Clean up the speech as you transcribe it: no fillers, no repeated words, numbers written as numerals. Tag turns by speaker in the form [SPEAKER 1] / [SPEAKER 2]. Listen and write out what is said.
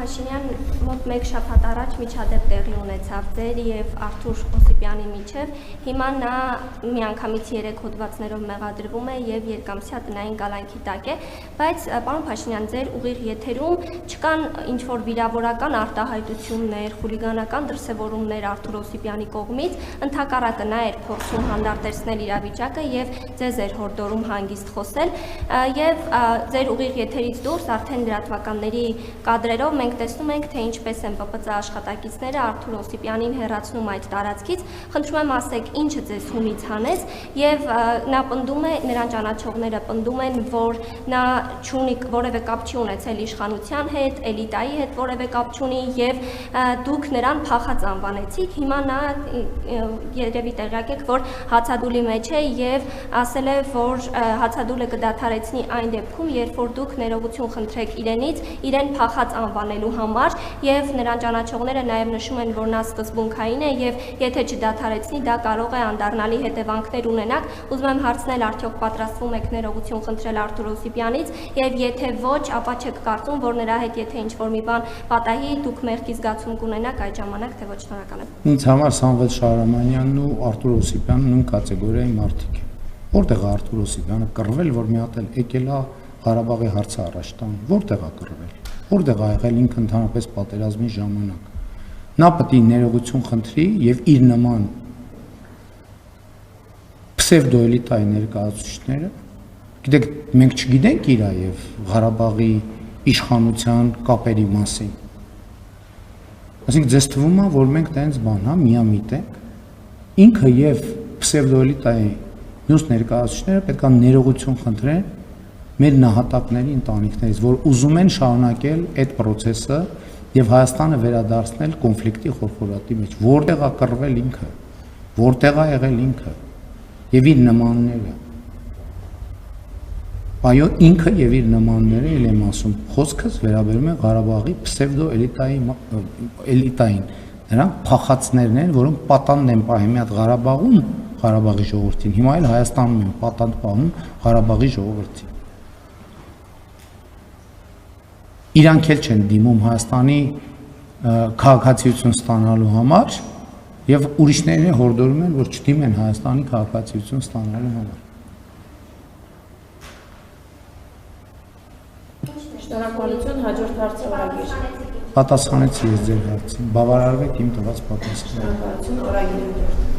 [SPEAKER 1] Փաշինյան մոտ 1 շաբաթ առաջ միջադեպ տեղի ունեցավ ձեր եւ Արթուր Օսիպյանի միջև։ Հիմա նա միանգամից 3 հոդվածներով մեղադրվում է եւ երկամսյա տնային կալանքի տակ է, բայց պարոն Փաշինյան, ձեր ուղիղ եթերում չկան ինչ որ վիրավորական արտահայտություններ, խուլիգանական դրսևորումներ Արթուր Օսիպյանի կողմից, ընդհակառակը նա էր փորձում հանդարտեցնել իրավիճակը եւ ձեզ էր հորդորում հանգիստ խոսել եւ ձեր ուղիղ եթերից դուրս արդեն լրատվականների կադրերով մենք տեսնում ենք, թե ինչպես են ՊՊԾ աշխատակիցները Արթուր Օսիպյանին հեռացնում այդ տարածքից։ Խնդրում եմ ասեք, ինչը ձեզ հունից հանեց եւ նա պնդում է, նրան ճանաչողները պնդում են, որ նա չունի որևէ կապ չի ունեցել իշխանության հետ, էլիտայի հետ որևէ կապ չունի եւ դուք նրան փախած անվանեցիք։ Հիմա նա երևի տեղյակ եք, որ հացադուլի մեջ է եւ ասել է, որ հացադուլը կդադարեցնի այն դեպքում, երբ որ դուք ներողություն խնդրեք իրենից, իրեն փախած անվանելու համար եւ նրան ճանաչողները նաեւ նշում են, որ նա սկզբունքային է եւ եթե չդադարեցնի, դա կարող է անդառնալի հետևանքներ ունենալ։ Ուզում եմ հարցնել, արդյոք պատրաստվում եք ներողություն խնդրել Արթուր Օսիպյանից եւ եթե ոչ, ապա չեք կարծում, որ նրա հետ եթե ինչ-որ մի բան պատահի, դուք մեղքի զգացում կունենաք այդ ժամանակ, թե ոչ։ Շնորհակալ եմ։
[SPEAKER 2] Ինձ համար Սամվել Շահրամանյանն ու Արթուր Օսիպյանը նույն կատեգորիայի մարդիկ են։ Որտեղ է Արթուր Օսիպյանը կռվել, որ մի հատ եկել է Ղարաբաղի հարցը առաջ տան, որտեղ է կռվել, որտեղ է եղել ինքը ընդհանրապես պատերազմի ժամանակ։ Նա պետք է ներողություն խնդրի եւ իր նման պսևդոէլիտայի ներկայացուցիչները, գիտեք, մենք չգիտենք իրա եւ Ղարաբաղի իշխանության կապերի մասին։ Այսինքն ձեզ թվում է, որ մենք տենց բան, հա, միամիտ ենք, ինքը եւ պսևդոէլիտայի մյուս ներկայացուցիչները պետք է ներողություն խնդրեն մեր նահատակների ընտանիքներից, որ ուզում են շարունակել այդ process-ը եւ Հայաստանը վերադարձնել կոնֆլիկտի խորխորատի մեջ, որտեղ է կռվել ինքը, որտեղ է եղել ինքը եւ իր նմանները։ Այո, ինքը եւ իր նմանները, ել եմ ասում, խոսքս վերաբերում է Ղարաբաղի պսևդոէլիտային, նրանք փախածներն են, որոնք պատանդ են պահում մի հատ Ղարաբաղում, Ղարաբաղի ժողովրդին, հիմա էլ Հայաստանում են պատանդ պահում Ղարաբաղի ժողովրդին։ Իրանք էլ չեն դիմում Հայաստանի քաղաքացիություն ստանալու համար եւ ուրիշներին հորդորում են, որ չդիմեն Հայաստանի քաղաքացիություն ստանալու համար։
[SPEAKER 3] Շնորհակալություն, հաջորդ հարցը օրագիր։
[SPEAKER 2] Պատասխանեցի ես ձեր հարցին, բավարարվեք իմ տված պատասխանը։
[SPEAKER 3] Շնորհակալություն, օրագիր։